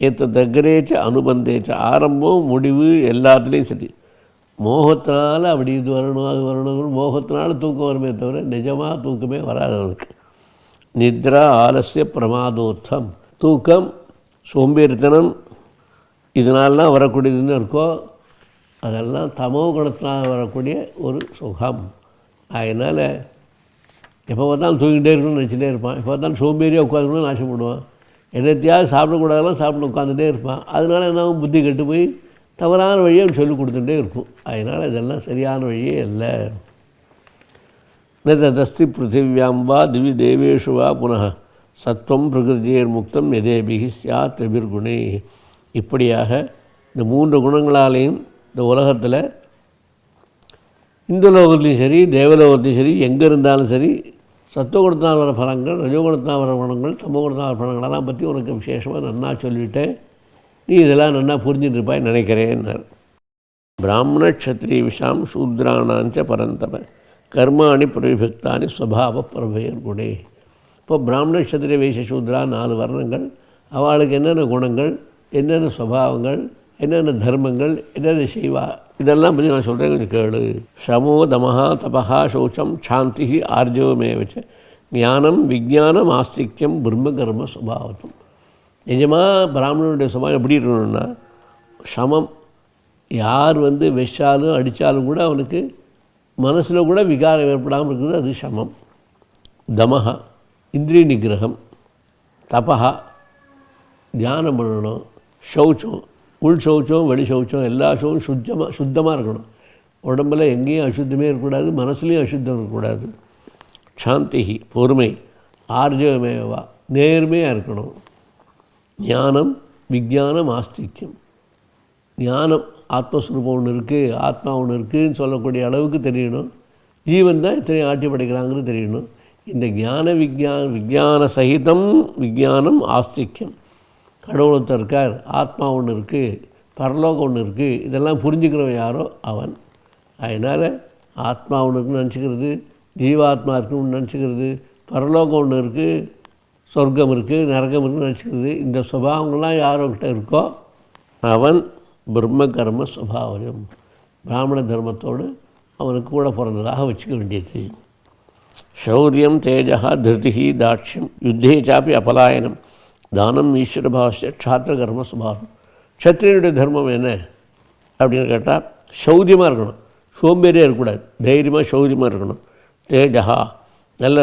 ஏத்ததக்ரேச்ச அனுபந்தேச்ச, ஆரம்பம் முடிவு எல்லாத்துலேயும் சரி. மோகத்தினால் அப்படி இது வரணும் அது வரணும், மோகத்தினால தூக்கம் வருமே தவிர நிஜமாக தூக்கமே வராது அவனுக்கு. நித்ரா ஆலசிய பிரமாதோத்தம், தூக்கம் சோம்பேறித்தனம் இதனாலாம் வரக்கூடியதுன்னு இருக்கோ அதெல்லாம் தமோ குணத்தினால் வரக்கூடிய ஒரு சுகம். அதனால் எப்போ பார்த்தாலும் தூங்கிட்டே இருக்கணும்னு நினச்சிட்டே இருப்பான். எப்போ பார்த்தாலும் சோம்பேறியாக உட்காந்துக்கணும்னு ஆசைப்படுவான். என்னத்தையாவது சாப்பிடக்கூடாதெல்லாம் சாப்பிட்டு உட்காந்துட்டே இருப்பான். அதனால் என்ன புத்தி கெட்டு போய் தவறான வழியை சொல்லிக் கொடுத்துட்டே இருக்கும். அதனால் இதெல்லாம் சரியான வழியே இல்லை. நதஸ்தி பிருத்திவியாம் வா திவி தேவேஷு வா புனः சத்வம் பிரகிருதியர் முக்தம் எதேபிகி ஸ்யாத் திபிர்குணே. இப்படியாக இந்த 3 குணங்களாலேயும் இந்த உலகத்தில் இந்த லோகத்துலேயும் சரி தேவலோகத்துலேயும் சரி எங்கே இருந்தாலும் சரி சத்துவகுணத்தினால் வர பலங்கள், ரஜோகுணத்தினால் வர பலங்கள், தமோகுணத்தினால் வர பலங்களெல்லாம் பற்றி உனக்கு விசேஷமாக நன்னா சொல்லிவிட்டேன். நீ இதெல்லாம் நன்னா புரிஞ்சுட்டு இருப்பாய் நினைக்கிறேன்னார். பிராமண க்ஷத்ரிய விஷாம் சூத்ராணாஞ்ச பரந்தப கர்மாணி பிரவிபக்தானி ஸ்வபாவ பிரபயர் குணே. இப்போ பிராமண க்ஷத்ரிய வைசிய சூத்ரா 4 வர்ணங்கள், அவளுக்கு என்னென்ன குணங்கள், என்னென்ன ஸ்வபாவங்கள், என்னென்ன தர்மங்கள், என்னென்ன செய்வா, இதெல்லாம் பற்றி நான் சொல்கிறேன், கொஞ்சம் கேளு. ஷமோ தமஹா தபஹா சௌச்சம் சாந்தி ஆர்ஜவமேவச்ச ஞானம் விஜானம் ஆஸ்திக்யம் பிரம்ம கர்ம சுபாவத்தம். நிஜமாக பிராமணனுடைய சுபாவம் எப்படி இருக்கணும்னா சமம். யார் வெஷாலும் அடித்தாலும் கூட அவனுக்கு மனசில் கூட விகாரம் ஏற்படாமல் இருக்குது, அது சமம். தமஹா இந்திரிய நிகிரகம், தபஹா தியானம் பண்ணணும், சௌச்சம் உள் சௌச்சம் வெளி சௌச்சம் எல்லா சௌச்சும் சுத்தமாக இருக்கணும். உடம்பில் எங்கேயும் அசுத்தமே இருக்கக்கூடாது, மனசுலேயும் அசுத்தம் இருக்கக்கூடாது. சாந்தி பொறுமை, ஆர்ஜவமேவா நேர்மையாக இருக்கணும். ஞானம் விஜானம் ஆஸ்திக்யம், ஞானம் ஆத்மஸ்வரூபம் ஒன்று இருக்குது, ஆத்மா ஒன்று இருக்குதுன்னு சொல்லக்கூடிய அளவுக்கு தெரியணும். ஜீவன் தான் இத்தனை ஆட்டி படைக்கிறாங்கிறது தெரியணும். இந்த ஞான விஜான சகிதம் விஜானம் ஆஸ்திக்யம். கடவுளத்தை இருக்கார், ஆத்மா ஒன்று இருக்குது, பரலோகம் ஒன்று இருக்குது, இதெல்லாம் புரிஞ்சுக்கிறவன் யாரோ அவன். அதனால் ஆத்மா ஒன்று இருக்குன்னு நினச்சிக்கிறது, ஜீவாத்மா இருக்குன்னு நினச்சிக்கிறது, பரலோகம் ஒன்று இருக்குது, சொர்க்கம் இருக்குது, நரகம் இருக்குன்னு நினச்சிக்கிறது, இந்த சுபாவங்கள்லாம் யாரோக்கிட்ட இருக்கோ அவன் பிரம்ம கர்ம சுபாவம், பிராமண தர்மத்தோடு அவனுக்கு கூட பிறந்ததாக வச்சுக்க வேண்டியது. சௌரியம் தேஜா திருதி தாட்சியம் யுத்தே சாப்பி அபலாயனம் தானம் ஈஸ்வரபாவசிய க்ஷாத்திர கர்ம சுபாவம். க்ஷத்ரியனுடைய தர்மம் என்ன அப்படின்னு கேட்டால் சௌரியமாக இருக்கணும், சோம்பேறியாக இருக்கக்கூடாது, தைரியமாக சௌரியமாக இருக்கணும். தேஜா நல்ல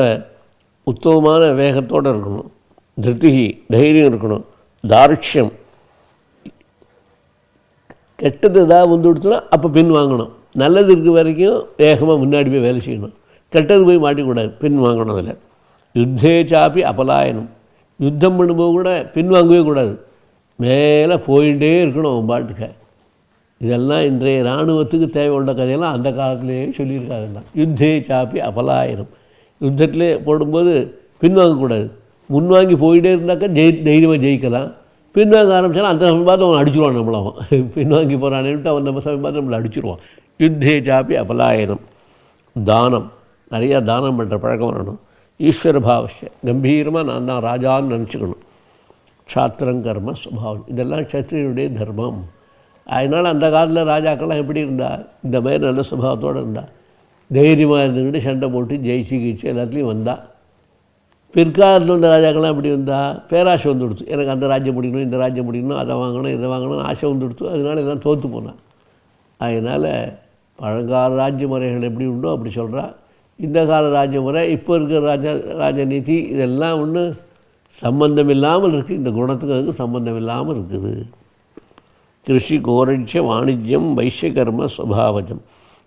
உத்தமமான வேகத்தோடு இருக்கணும். திருதி தைரியம் இருக்கணும். தார்ட்சியம் கெட்டது ஏதாவது கொடுத்தோன்னா அப்போ பின் வாங்கணும். நல்லது இருக்க வரைக்கும் வேகமாக முன்னாடி போய் வேலை செய்யணும், கெட்டது போய் மாட்டிக்கூடாது, பின் வாங்கணும். அதில் யுத்தே சாப்பி அபலாயனம், யுத்தம் பண்ணும்போது கூட பின்வாங்கவே கூடாது, மேலே போயிட்டே இருக்கணும் அவன் பாட்டுக்க. இதெல்லாம் இன்றைய இராணுவத்துக்கு தேவை உள்ள கதையெல்லாம் அந்த காலத்திலேயே சொல்லியிருக்காங்கலாம். யுத்தே சாப்பி அபலாயனம், யுத்தத்திலே போடும்போது பின்வாங்கக்கூடாது, முன்வாங்கி போயிட்டே இருந்தாக்கா தைரியமாக ஜெயிக்கலாம். பின்வாங்க ஆரம்பித்தாலும் அந்த சமயம் பார்த்து அவன் அடிச்சிடுவான் நம்மள. அவன் பின்வாங்கி போகிறான்ட்டு அவன் நம்ம சமயம் பார்த்து நம்மளை அடிச்சிடுவான். யுத்தே சாப்பி அபலாயனம். தானம், நிறையா தானம் பண்ணுற பழக்கம் வரணும். ஈஸ்வர பாவசிய கம்பீரமாக நான் தான் ராஜான்னு நினச்சிக்கணும். க்ஷாத்திரம் கர்ம சுபாவம், இதெல்லாம் க்ஷத்ரியனுடைய தர்மம். அதனால் அந்த காலத்தில் ராஜாக்கள்லாம் எப்படி இருந்தா, இந்த மாதிரி நல்ல சுபாவத்தோடு இருந்தா, தைரியமாக இருந்துக்கிட்டு சண்டை போட்டு ஜெயிச்சு கீச்சு எல்லாத்துலேயும் வந்தா. பிற்காலத்தில் வந்த ராஜாக்கள்லாம் எப்படி வந்தால் பேராசை வந்து கொடுத்து, எனக்கு அந்த ராஜ்யம் முடிக்கணும், இந்த ராஜ்யம் முடிக்கணும், அதை வாங்கணும் இதை வாங்கணும்னு ஆசை வந்து கொடுத்து, அதனால் எல்லாம் தோற்று போனான். அதனால் பழங்கால ராஜ்ய முறைகள் எப்படி உண்டோ அப்படி சொல்கிறா. இந்த கால ராஜ்ய முறை, இப்போ இருக்கிற ராஜநீதி இதெல்லாம் ஒன்று சம்பந்தம் இல்லாமல் இருக்குது. இந்த குணத்துக்கு அதுக்கு சம்பந்தம் இல்லாமல் இருக்குது. கிருஷி கோரட்சிய வாணிஜ்யம் வைசிய கர்ம ஸ்வபாவஜம்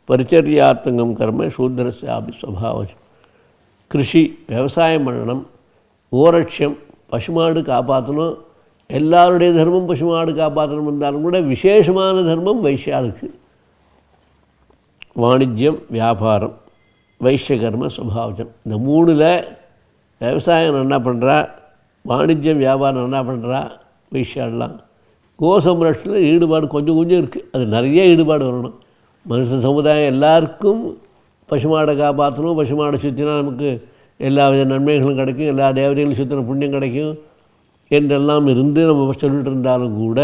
பரிச்சரியாத்மகம் கர்ம சூத்திரஸ்யாபி ஸ்வபாவஜம். கிருஷி விவசாயம் பண்ணணும், கோரட்சியம் பசுமாடு காப்பாற்றணும். எல்லாருடைய தர்மம் பசுமாடு காப்பாற்றணும் இருந்தாலும் கூட விசேஷமான தர்மம் வைசியாளுக்கு. வாணிஜ்யம் வியாபாரம் வைசிய கர்ம ஸ்வபாவஜம். இந்த 3ல் விவசாயம் என்ன பண்ணுறா, வாணிஜ்யம் வியாபாரம் என்ன பண்ணுறா வைசியாடெலாம். கோசம்ரட்சத்தில் ஈடுபாடு கொஞ்சம் கொஞ்சம் இருக்குது, அது நிறைய ஈடுபாடு வரணும். மனுஷ சமுதாயம் எல்லாருக்கும் பசுமாடை காப்பாற்றணும், பசுமாடை சுற்றினா நமக்கு எல்லா வித நன்மைகளும் கிடைக்கும், எல்லா தேவதைகளும் சுற்றின புண்ணியம் கிடைக்கும், என்றெல்லாம் இருந்து நம்ம சொல்லிட்டு இருந்தாலும் கூட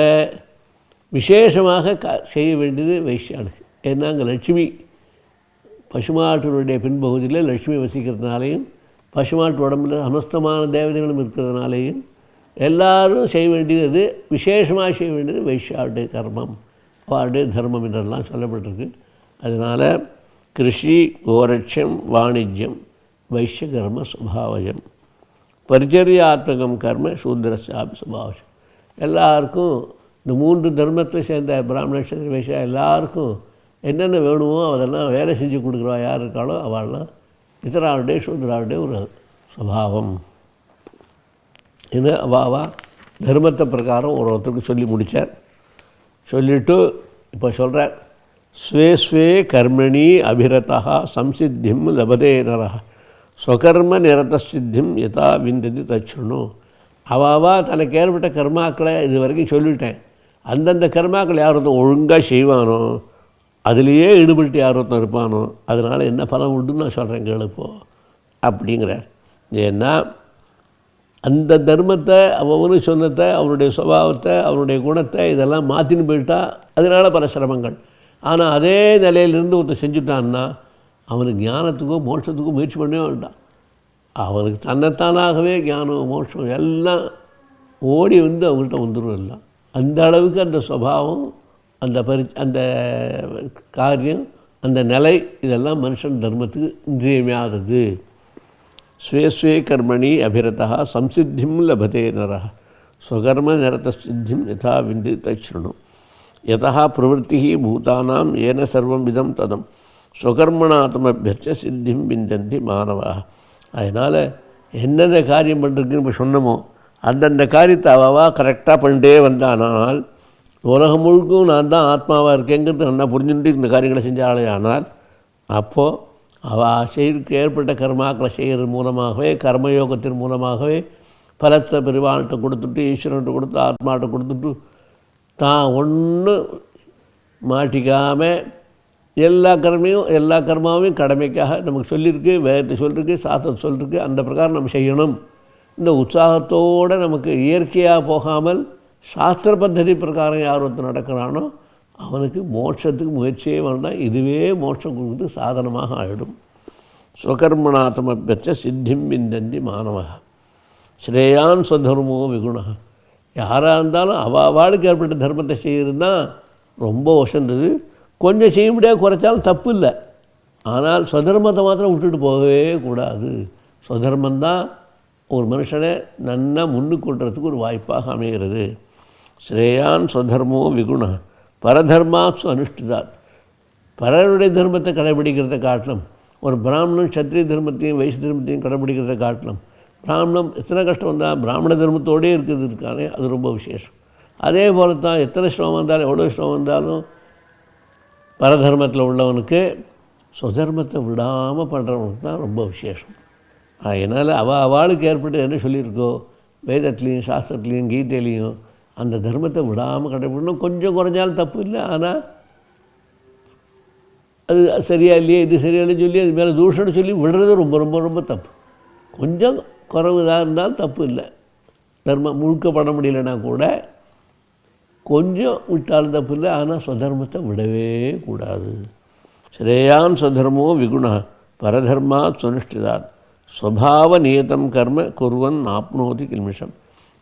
விசேஷமாக செய்ய வேண்டியது வைஷ்யாளுக்கு. ஏன்னா அங்கே லட்சுமி பசுமாட்டினுடைய பின்பகுதியில் லட்சுமி வசிக்கிறதுனாலையும் பசுமாட்டு உடம்புல சமஸ்தமான தேவதைகளும் இருக்கிறதுனாலேயும் எல்லோரும் செய்ய வேண்டியது விசேஷமாக செய்ய வேண்டியது வைஷ்யாவுடைய கர்மம், அவருடைய தர்மம் என்றெல்லாம் சொல்லப்பட்டிருக்கு. அதனால் கிருஷி கோரட்சம் வாணிஜ்யம் வைஷ்ய கர்ம சுபாவஜம் பரிச்சரியாத்மகம் கர்ம சூத்திரசாபி சுபாவஜம். எல்லாருக்கும் இந்த 3 தர்மத்தில் சேர்ந்த பிராமண சத்திரிய வைஷ்யா எல்லாருக்கும் என்னென்ன வேணுமோ அதெல்லாம் வேலை செஞ்சு கொடுக்குறவா யார் இருக்காளோ அவள்லாம் இத்தராவுடைய சூத்திராவுடைய ஒரு சுபாவம். இது அவாவா தர்மத்தை பிரகாரம் ஒருத்தருக்கு சொல்லி முடித்தார். சொல்லிவிட்டு இப்போ சொல்கிறார், ஸ்வே ஸ்வே கர்மணி அபிரதா சம்சித்திம் லபதே நர ஸ்வகர்ம நிரதசித்திம் யதா விந்ததி தச்சுணும். அவாவா தனக்கு ஏற்பட்ட கர்மாக்களை இது வரைக்கும் சொல்லிவிட்டேன். அந்தந்த கர்மாக்கள் யார் ஒருத்தன் ஒழுங்காக செய்வானோ, அதுலேயே ஈடுபட்டு யார் ஒருத்தன் இருப்பானோ, அதனால் என்ன பலம் உண்டுன்னு நான் சொல்கிறேன் கேளுப்போ அப்படிங்கிறார். ஏன்னா அந்த தர்மத்தை அவனுக்கு சொன்னதை அவனுடைய சுபாவத்தை அவனுடைய குணத்தை இதெல்லாம் மாற்றின்னு போயிட்டா அதனால் பல சிரமங்கள். ஆனால் அதே நிலையிலிருந்து ஒருத்தர் செஞ்சுட்டான்னா அவனுக்கு ஞானத்துக்கோ மோட்சத்துக்கோ முயற்சி பண்ணவே வேண்டாம். அவனுக்கு தன்னைத்தானாகவே ஞானம் மோட்சம் எல்லாம் ஓடி வந்து அவங்கள்ட்ட வந்துடும். எல்லாம் அந்த அளவுக்கு அந்த சுபாவம் அந்த காரியம் அந்த நிலை இதெல்லாம் மனுஷன் தர்மத்துக்கு இன்றியமையாதது. ஸ்வே ஸ்வே கர்மணி அபிரதா சம்சித்திம் லபதே நர ஸ்வகர்ம நிரதசித்திம் யதா விந்தி தச்ருணு யதா பிரவருத்தி பூதானாம் ஏன சர்வம் விதம் ததம் ஸ்வகர்மணாத்மபியர்ச்ச சித்திம் விந்தந்தி மாணவா. அதனால் என்னென்ன காரியம் பண்ணுறதுக்குன்னு இப்போ சொன்னமோ அந்தந்த காரியத்தை அவவா கரெக்டாக பண்ணிட்டே வந்தானால் உலகம் முழுக்கும் நான் தான் ஆத்மாவாக இருக்கேங்கிறது நல்லா புரிஞ்சுட்டு இந்த காரியங்களை செஞ்சாலே ஆனால் அப்போது அவள் செய்திக்கு ஏற்பட்ட கர்மாக்களை செய்கிறது மூலமாகவே கர்மயோகத்தின் மூலமாகவே பலத்தை பெருவாள்கிட்ட கொடுத்துட்டு ஈஸ்வரன்கிட்ட கொடுத்து ஆத்மாட்ட கொடுத்துட்டு தான் ஒன்று மாட்டிக்காமல் எல்லா கர்மாவையும் கடமைக்காக நமக்கு சொல்லியிருக்கு, வேதத்தை சொல்லியிருக்கு, சாஸ்திரத்தை சொல்லியிருக்கு. அந்த பிரகாரம் நம்ம செய்யணும். இந்த உற்சாகத்தோடு நமக்கு இயற்கையாக போகாமல் சாஸ்திர பద్ధதி பிரகாரம் யார் ஒருத்தர் நடக்கிறானோ அவனுக்கு மோட்சத்துக்கு முயற்சியே வேண்டாம். இதுவே மோட்சம் கொடுத்து சாதனமாக ஆகிடும். ஸ்வகர்மணாத்மபியர்ச்ச சித்திம் விந்தந்தி மாணவ ஸ்ரேயான் ஸ்வதர்மோ விகுணா. யாராக இருந்தாலும் அவளுக்கு ஏற்பட்ட தர்மத்தை செய்கிறது தான் ரொம்ப வசந்தது. கொஞ்சம் செய்ய முடியாது, குறைச்சாலும் தப்பு இல்லை. ஆனால் ஸ்வதர்மத்தை மாத்திரம் விட்டுட்டு போகவே கூடாது. ஸ்வதர்மந்தான் ஒரு மனுஷனை நன்னா முன்னுக்கு கொள்றதுக்கு ஒரு வாய்ப்பாக அமைகிறது. ஸ்ரேயான் ஸ்வதர்மோ விகுணா பரதர்மாத்சு அனுஷ்டிதாத். பரருடைய தர்மத்தை கடைபிடிக்கிறத காட்டிலும் ஒரு பிராமணன் சத்திரிய தர்மத்தையும் வைஷ்ய தர்மத்தையும் கடைபிடிக்கிறத காட்டிலும் பிராமணம் எத்தனை கஷ்டம் வந்தால் பிராமண தர்மத்தோடே இருக்கிறது இருக்கானே அது ரொம்ப விசேஷம். அதே போல தான் எத்தனை சிரமம் வந்தாலும் எவ்வளோ சிரமம் வந்தாலும் பரதர்மத்தில் உள்ளவனுக்கு சுதர்மத்தை விடாமல் பண்ணுறவனுக்கு தான் ரொம்ப விசேஷம். அதனால் அவளுக்கு ஏற்பட்டு என்ன சொல்லியிருக்கோ வேதத்துலேயும் சாஸ்திரத்துலேயும் கீதையிலையும் அந்த தர்மத்தை விடாமல் கடைபிடிக்கணும். கொஞ்சம் குறைஞ்சாலும் தப்பு இல்லை. ஆனால் அது சரியா இல்லையே இது சரியா இல்லைன்னு சொல்லி அது மேலே தூஷணம் சொல்லி விடுறது ரொம்ப ரொம்ப ரொம்ப தப்பு. கொஞ்சம் குறைவுதாக இருந்தாலும் தப்பு இல்லை. தர்மம் முழுக்க பண்ண முடியலன்னா கூட கொஞ்சம் விட்டாலும் தப்பு இல்லை. ஆனால் ஸ்வதர்மத்தை விடவே கூடாது. ஸ்ரேயான் ஸ்வதர்மோ விகுணா பரதர்மாத் சுனிஷ்டிதாத் ஸ்வபாவ நியதம் கர்ம குர்வன் ஆப்னோதி கில்மிஷம்.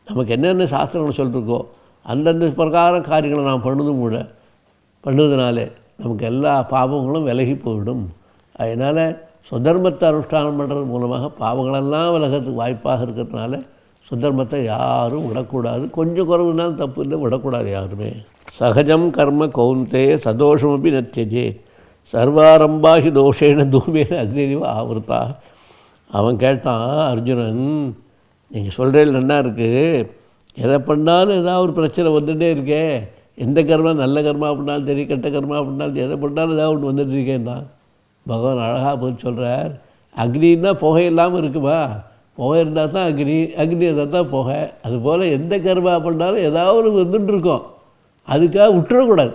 நமக்கு என்னென்ன சாஸ்திரங்கள் சொல்லிருக்கோ அந்தந்த பிரகார காரியங்களை நாம் பண்ணுவதனாலே நமக்கு எல்லா பாவங்களும் விலகி போயிடும். அதனால் சுதர்மத்தை அனுஷ்டானம் பண்ணுறது மூலமாக பாவங்களெல்லாம் விலகிறதுக்கு வாய்ப்பாக இருக்கிறதுனால சுதர்மத்தை யாரும் விடக்கூடாது. கொஞ்சம் குறைவுனாலும் தப்பு இல்லை, விடக்கூடாது யாருமே. சகஜம் கர்ம கௌந்தே சதோஷமபி நத்தியஜே சர்வாரம்பாகி தோஷேன தூமேன அக்னிவ ஆவர்த்தா. அவன் கேட்டான், அர்ஜுனன் நீங்கள் சொல்கிறேன் நல்லா இருக்குது, எதை பண்ணாலும் ஏதாவது ஒரு பிரச்சனை வந்துகிட்டே இருக்கே, எந்த கர்மா நல்ல கர்மா அப்படின்னாலும் சரி கெட்ட கர்மா அப்படின்னாலும் எதை பண்ணாலும் ஏதாவது ஒன்று வந்துட்டு இருக்கேன்னா பகவான் அழகாக போய் சொல்கிறார். அக்னின்னா புகை இல்லாமல் இருக்குமா? புகை இருந்தால் தான் அக்னி, அக்னி இருந்தால் தான் புகை. அதுபோல் எந்த கர்மா பண்ணாலும் ஏதாவது ஒரு வந்துட்டு இருக்கோம், அதுக்காக விட்டுறக்கூடாது.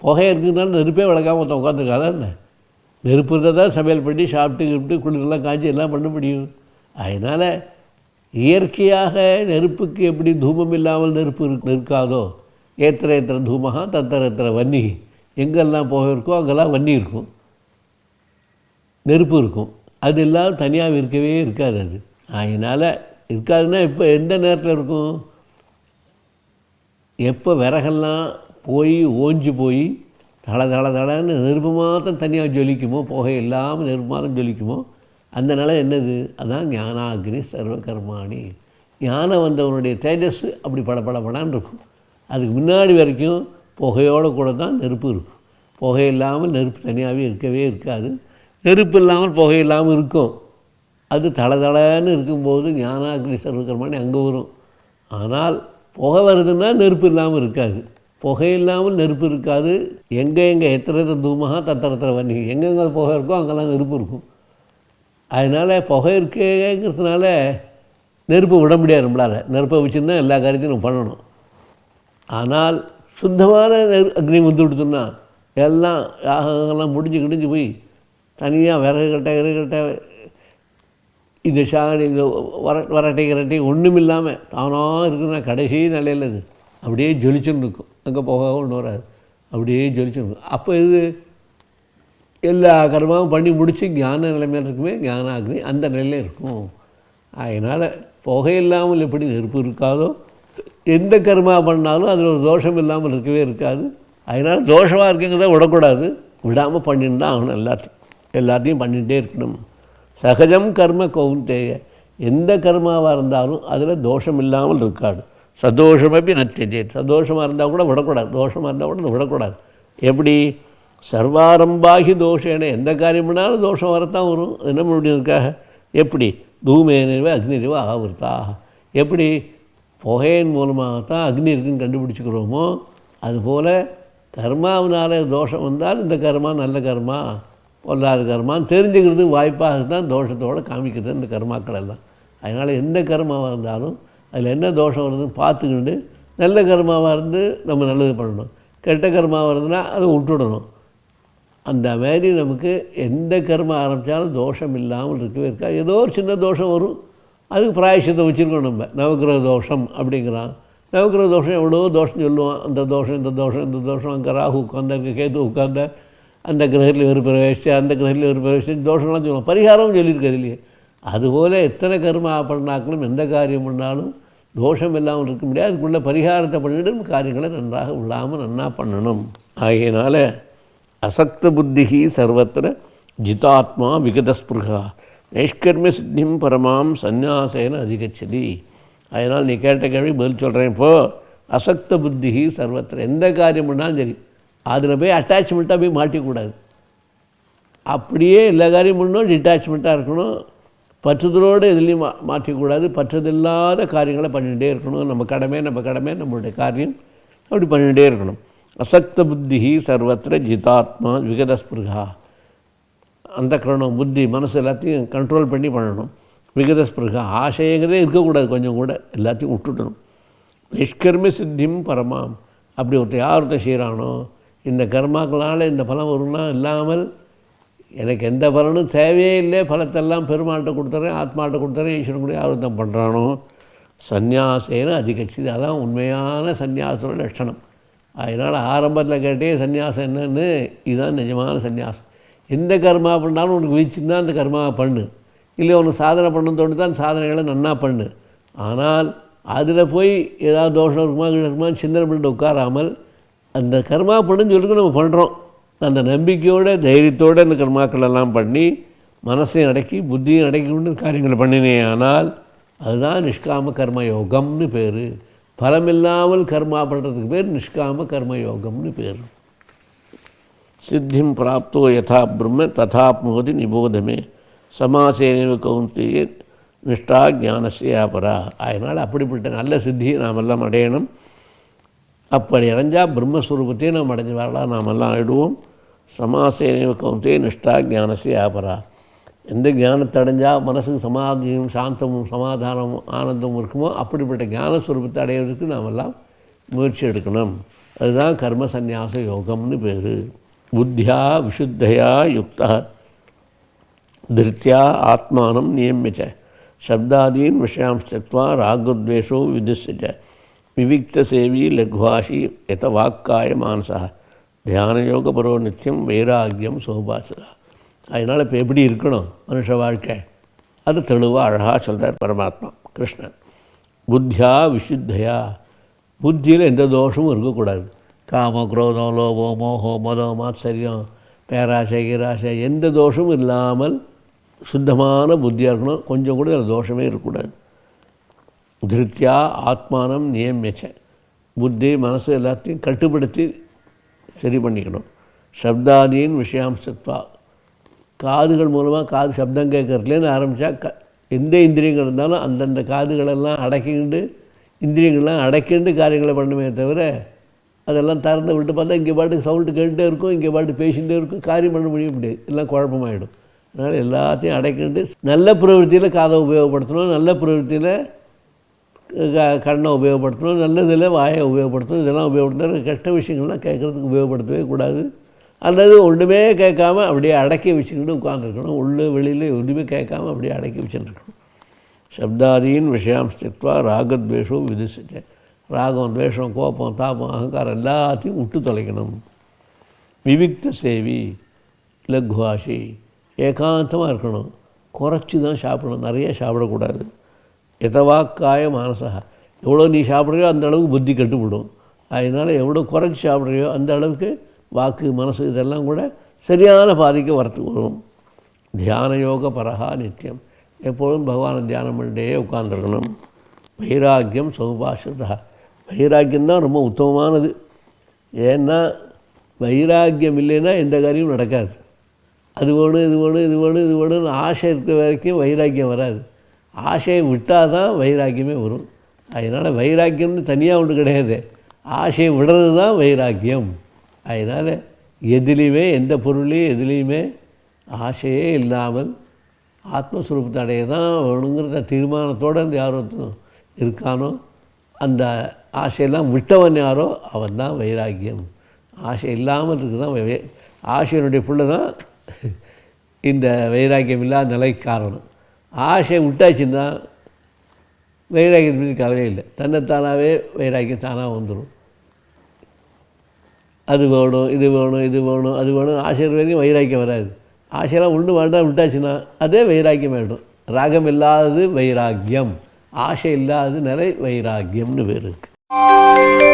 புகை இருக்குதுனால நெருப்பே வளர்க்காமல் ஒருத்தன் உட்காந்துருக்காதான் என்ன? நெருப்பு இருந்தால் தான் சமையல் பண்ணி சாப்பிட்டு கிப்பிட்டு குளிரெல்லாம் காய்ச்சி எல்லாம் பண்ண முடியும். அதனால் இயற்கையாக நெருப்புக்கு எப்படி தூமம் இல்லாமல் நெருப்பு இருக்காதோ, ஏத்திர ஏத்திர தூமகா தத்தர எத்திர வன்னி, எங்கெல்லாம் புகை இருக்கோ அங்கெல்லாம் வன்னி இருக்கும், நெருப்பு இருக்கும். அது எல்லாம் தனியாக இருக்கவே இருக்காது. அது அதனால் இருக்காதுன்னா இப்போ எந்த நேரத்தில் இருக்கும்? எப்போ விறகெல்லாம் போய் ஓஞ்சி போய் தளன்னு நெருப்பு மாத்திரம் தனியாக ஜொலிக்குமோ, புகை இல்லாமல் நெருப்பு மாத்திரம் ஜொலிக்குமோ, அந்த நிலை என்னது? அதுதான் ஞானாக்னி சர்வகர்மாணி. ஞானம் வந்தவனுடைய தேஜஸ் அப்படி படப்படப்படான்னு இருக்கும். அதுக்கு முன்னாடி வரைக்கும் புகையோடு கூட தான் நெருப்பு இருக்கும். புகை இல்லாமல் நெருப்பு தனியாகவே இருக்கவே இருக்காது. நெருப்பு இல்லாமல் புகை இல்லாமல் இருக்கும். அது தளன்னு இருக்கும்போது ஞானாக்னி சர்வகர்மாணி அங்கே வரும். ஆனால் புகை வருதுன்னா நெருப்பு இல்லாமல் இருக்காது, புகை இல்லாமல் நெருப்பு இருக்காது. எங்கே எத்திர தூமகா தத்தரத்திர வன்னி, எங்கெங்கே புகை இருக்கோ அங்கெல்லாம் நெருப்பு இருக்கும். அதனால் புகை இருக்கேங்கிறதுனால நெருப்பை விட முடியாது நம்மளால். நெருப்பை வச்சுருந்தா எல்லா காரியத்தையும் நம்ம பண்ணணும். ஆனால் சுத்தமான அக்னி வந்து விடுத்தோம்னா எல்லாம் யாகங்கள்லாம் முடிஞ்சு போய் தனியாக விறகுகட்டை இந்த சாணி வரட்டை ஒன்றும் இல்லாமல் தானாக இருக்குதுன்னா கடைசி நிலையில் அது அப்படியே ஜொலிச்சுன்னு இருக்கும். அங்கே புகை ஒன்று வராது, அப்படியே ஜொலிச்சுன்னு இருக்கும். அப்போ இது எல்லா கர்மாவும் பண்ணி முடித்து ஞான நிலைமையில் இருக்குமே, ஞானாக்னி அந்த நிலையில் இருக்கும். அதனால் புகை இல்லாமல் எப்படி நெருப்பு இருக்காதோ, எந்த கர்மா பண்ணாலும் அதில் ஒரு தோஷம் இல்லாமல் இருக்கவே இருக்காது. அதனால் தோஷமாக இருக்குங்கிறத விடக்கூடாது, விடாமல் பண்ணிட்டு தான் ஆகணும். எல்லாத்தையும் பண்ணிகிட்டே இருக்கணும். சகஜம் கர்ம கௌந்தேய, எந்த கர்மாவாக இருந்தாலும் அதில் தோஷம் இல்லாமல் இருக்காது. சதோஷமப்பி நச்சே, சதோஷமாக இருந்தால் கூட விடக்கூடாது, தோஷமாக இருந்தால் கூட விடக்கூடாது. எப்படி? சர்வாரம்பாகி தோஷேன, எந்த காரியம் பண்ணாலும் தோஷம் வரத்தான் வரும். என்ன முடியிருக்காக? எப்படி? தூமேனவே அக்னிரிவ ஆவர்த்தாக, எப்படி புகையின் மூலமாகத்தான் அக்னி இருக்குன்னு கண்டுபிடிச்சிக்கிறோமோ, அதுபோல் கர்மாவினால தோஷம் வந்தால் இந்த கர்மா நல்ல கர்மா பொல்லாத கர்மான்னு தெரிஞ்சுக்கிறதுக்கு வாய்ப்பாக தான் தோஷத்தோடு காமிக்கிறது இந்த கர்மாக்கள் எல்லாம். அதனால் எந்த கர்மாவாக இருந்தாலும் அதில் என்ன தோஷம் வருதுன்னு பார்த்துக்கிட்டு நல்ல கர்மாவாக இருந்து நம்ம நல்லது பண்ணணும், கெட்ட கர்மாவாக இருந்ததுன்னா அதை விட்டுடணும். அந்த மாதிரி நமக்கு எந்த கர்மா ஆரம்பித்தாலும் தோஷம் இல்லாமல் இருக்கவே இருக்கா. ஏதோ ஒரு சின்ன தோஷம் வரும், அதுக்கு பிராயசியத்தை வச்சுருக்கோம். நம்ம நவக்கிரக தோஷம் அப்படிங்கிறான். நவக்கிரக தோஷம் எவ்வளோ தோஷம் சொல்லுவான். அந்த தோஷம் இந்த தோஷம் இந்த தோஷம், அங்கே ராகு உட்கார்ந்த, அங்கே கேது உட்கார்ந்த, அந்த கிரகத்தில் ஒரு பிரவேசிச்சு அந்த கிரகத்தில் ஒரு பிரவேசிச்சு தோஷம்லாம் சொல்லுவோம். பரிகாரம் சொல்லியிருக்காது இல்லையே. அதுபோல் எத்தனை கர்மா பண்ணாக்களும் எந்த காரியம் பண்ணாலும் தோஷம் இல்லாமல் இருக்க முடியாது. அதுக்குள்ளே பரிகாரத்தை பண்ணிவிட்டு காரியங்களை நன்றாக விடாமல் நன்னா பண்ணணும். ஆகையினால அசக்த புத்திகி சர்வத்திர ஜிதாத்மா விகதஸ்பிருகா நைஷ்கர்மிய சித்திம் பரமாம் சந்நியாசேன அதிகச்சதி. அதனால் நீ கேட்ட கேள்வி பதில் சொல்கிறேன். இப்போது அசக்த புத்திகி சர்வத்திர, எந்த காரியம் பண்ணாலும் சரி அதில் போய் அட்டாச்மெண்ட்டாக போய் மாட்டிக்கூடாது. அப்படியே எல்லா காரியம் பண்ணணும், டிட்டாச்மெண்ட்டாக இருக்கணும். பற்றுதலோடு எதுலேயும் மாற்றிக்கூடாது. பற்றுதல்லாத காரியங்களை பண்ணிகிட்டே இருக்கணும். நம்ம கடமை நம்மளுடைய காரியம் அப்படி பண்ணிகிட்டே இருக்கணும். அசக்த புத்திகி சர்வத்திர ஜிதாத்மா விகதஸ்பிருகா, அந்த கரணம் புத்தி மனசு எல்லாத்தையும் கண்ட்ரோல் பண்ணி பண்ணணும். விகதஸ்பிருகா, ஆசைங்கிறதே இருக்கக்கூடாது. கொஞ்சம் கூட எல்லாத்தையும் விட்டுட்டணும். நிஷ்கர்ம சித்திம் பரமாம், அப்படி ஒருத்தர் செய்கிறானோ இந்த கர்மாக்களால் இந்த பலம் வரும்னா இல்லாமல் எனக்கு எந்த பலனும் தேவையே இல்லை, பலத்தெல்லாம் பெருமாள்கிட்ட கொடுத்துறேன், ஆத்மாட்ட கொடுத்துறேன், ஈஸ்வரன் கூட யாருத்தம் பண்ணுறானோ சந்நியாசேன அதிகட்சிது. அதான் உண்மையான சந்நியாசத்தோட லட்சணம். அதனால் ஆரம்பத்தில் கேட்டே சந்நியாசம் என்னன்னு, இதுதான் நிஜமான சந்நியாசம். எந்த கர்மா பண்ணாலும் உனக்கு வீச்சுன்னா அந்த கர்மாவை பண்ணு, இல்லை உனக்கு சாதனை பண்ணணும் தோணி தான் சாதனைகளை நன்னா பண்ணு. ஆனால் அதில் போய் ஏதாவது தோஷம் இருக்குமான்னு சிந்தனை பண்ணிட்டு உட்காராமல் அந்த கர்மா பண்ணுன்னு சொல்லிட்டு நம்ம பண்ணுறோம். அந்த நம்பிக்கையோட தைரியத்தோடு அந்த கர்மாக்கள் எல்லாம் பண்ணி மனசையும் அடக்கி புத்தியும் அடக்கி கொண்டு காரியங்களை பண்ணினே. ஆனால் அதுதான் நிஷ்காம கர்ம யோகம்னு பேர். பலமில்லாமல் கர்மா பண்ணுறதுக்கு பேர் நிஷ்காம கர்ம யோகம்னு பேர். சித்திம் பிராப்தோ யதா பிரம்ம ததாப்னோதி நிபோதமே சமாசேனேவ கௌந்தேய நிஷ்டா ஞானஸ்யாபரா. அதனால் அப்படிப்பட்ட நல்ல சித்தியை நாமெல்லாம் அடையணும். அப்படி அடைஞ்சால் பிரம்மஸ்வரூபத்தையும் நாம் அடைஞ்சு வரலாம், நாமெல்லாம் ஆயிடுவோம். சமாசேனேவ கௌந்தேய நிஷ்டா ஞானஸ்யாபரா. எந்த ஞானத்தை அடைஞ்சால் மனசுக்கு சமாதியும் சாந்தமும் சமாதானமும் ஆனந்தமும் இருக்குமோ அப்படிப்பட்ட ஞானஸ்வரூபத்தை அடையிறதுக்கு நாமெல்லாம் முயற்சி எடுக்கணும். அதுதான் கர்ம சந்நியாச யோகம்னு பேர். புத்தியா விசுத்தையா யுக்தா திருத்தியா ஆத்மானம் நியமிச்ச शब्दादीन विषयांश त्यक्त्वा रागद्वेषो विदुष्य विविक्त सेवी लघ्वाशी यत वाक्काय मानसः தியானயோகபரோ நித்தியம் வைராக்கியம் சோபாசதா. அதனால் இப்போ எப்படி இருக்கணும் மனுஷ வாழ்க்கை, அது தெளிவாக அழகாக சொல்கிறார் பரமாத்மா கிருஷ்ணன். புத்தியா விசுத்தையா, புத்தியில் எந்த தோஷமும் இருக்கக்கூடாது. காம குரோதம் லோபம் மோகம் மதம் மாத்சரியம் பேராசை கீராசை எந்த தோஷமும் இல்லாமல் சுத்தமான புத்தியாக இருக்கணும். கொஞ்சம் கூட அதில் தோஷமே இருக்கக்கூடாது. திருத்தியா ஆத்மானம் நியமிச்ச, புத்தி மனசு எல்லாத்தையும் கட்டுப்படுத்தி சரி பண்ணிக்கணும். சப்தாதீன் விஷயாம்சத்வா, காதுகள் மூலமாக காது சப்தம் கேட்கறதுலேருந்து ஆரம்பித்தா எந்த இந்திரியங்கள் இருந்தாலும் அந்தந்த காதுகளெல்லாம் அடக்கிண்டு இந்திரியங்கள்லாம் அடக்கிண்டு காரியங்களை பண்ணுமே தவிர அதெல்லாம் திறந்து விட்டு பார்த்தா இங்கே பாட்டுக்கு சவுண்டு கேட்டுகிட்டே இருக்கும், இங்கே பாட்டு பேசிகிட்டே இருக்கும், காரியம் பண்ண முடியாது, எல்லாம் குழப்பமாயிடும். அதனால் எல்லாத்தையும் அடக்கிண்டு நல்ல பிரவൃத்தியில் காதை உபயோகப்படுத்தணும், நல்ல பிரவൃத்தியில் கண்ணை உபயோகப்படுத்தணும், நல்லதில் வாயை உபயோகப்படுத்தணும். இதெல்லாம் உபயோகப்படுத்த கெட்ட விஷயங்கள்லாம் கேட்குறதுக்கு உபயோகப்படுத்தவே கூடாது. அல்லது ஒன்றுமே கேட்காம அப்படியே அடக்கி வச்சுக்கிட்டு உட்காந்துருக்கணும். உள்ளே வெளியில் ஒன்றுமே கேட்காம அப்படியே அடக்கி வச்சுருக்கணும். சப்தாதீன் விஷயாம்ஸ்தித்வா ராகத்வேஷோ விதிச்சுட்டு, ராகம் துவேஷம் கோபம் தாபம் அகங்காரம் எல்லாத்தையும் விட்டு தொலைக்கணும். விவிக்த சேவி லக்வாசி, ஏகாந்தமாக இருக்கணும். குறைச்சி தான் சாப்பிடணும், நிறைய சாப்பிடக்கூடாது. எதவாக்காய மானசா, எவ்வளோ நீ சாப்பிட்றியோ அந்த அளவுக்கு புத்தி கட்டுப்படும். அதனால் எவ்வளோ குறைச்சி சாப்பிட்றியோ அந்த அளவுக்கு வாக்கு மனசு இதெல்லாம் கூட சரியான பாதைக்கு வரத்துக்கு வரும். தியான யோக பரஹா நித்தியம், எப்பொழுதும் பகவானை தியானம் பண்ணிட்டே உட்கார்ந்துருக்கணும். வைராக்கியம் சௌபாஷதா, வைராக்கியம்தான் ரொம்ப உத்தமமானது. ஏன்னா வைராக்கியம் இல்லைன்னா எந்த காரியமும் நடக்காது. அது வேணும் இது வேணும் இது வேணும் இது வேணும்னு ஆசை இருக்கிற வரைக்கும் வைராக்கியம் வராது. ஆசையை விட்டால் தான் வைராக்கியமே வரும். அதனால் வைராக்கியம்னு தனியாக ஒன்று கிடையாது, ஆசையை விடுறது தான் வைராக்கியம். அதனால் எதுலேயுமே எந்த பொருளையும் எதுலேயுமே ஆசையே இல்லாமல் ஆத்மஸ்வரூபத்தை அடைய தான் வேணுங்கிற தீர்மானத்தோடு அந்த யாரோ இருக்கானோ, அந்த ஆசையெல்லாம் விட்டவன் யாரோ அவன் தான் வைராக்கியம். ஆசை இல்லாமல் இருக்குது தான் ஆசையினுடைய பிள்ளை தான் இந்த வைராக்கியம் இல்லாத நிலைக்கு காரணம். ஆசை விட்டாச்சுன்னா வைராக்கியத்தை பற்றி கவலையே இல்லை, தன்னைத்தானாகவே வைராக்கியம் தானாக வந்துடும். அது வேணும் இது வேணும் இது வேணும் அது வேணும் ஆசை வரைக்கும் வைராக்கியம் வராது. ஆசையெல்லாம் ஒன்று வேண்டாம் விட்டாச்சுன்னா அதே வைராக்கியம் ஆகிடும். ராகம் இல்லாதது வைராக்கியம், ஆசை இல்லாதது நிலை வைராக்கியம்னு பேர் இருக்குது.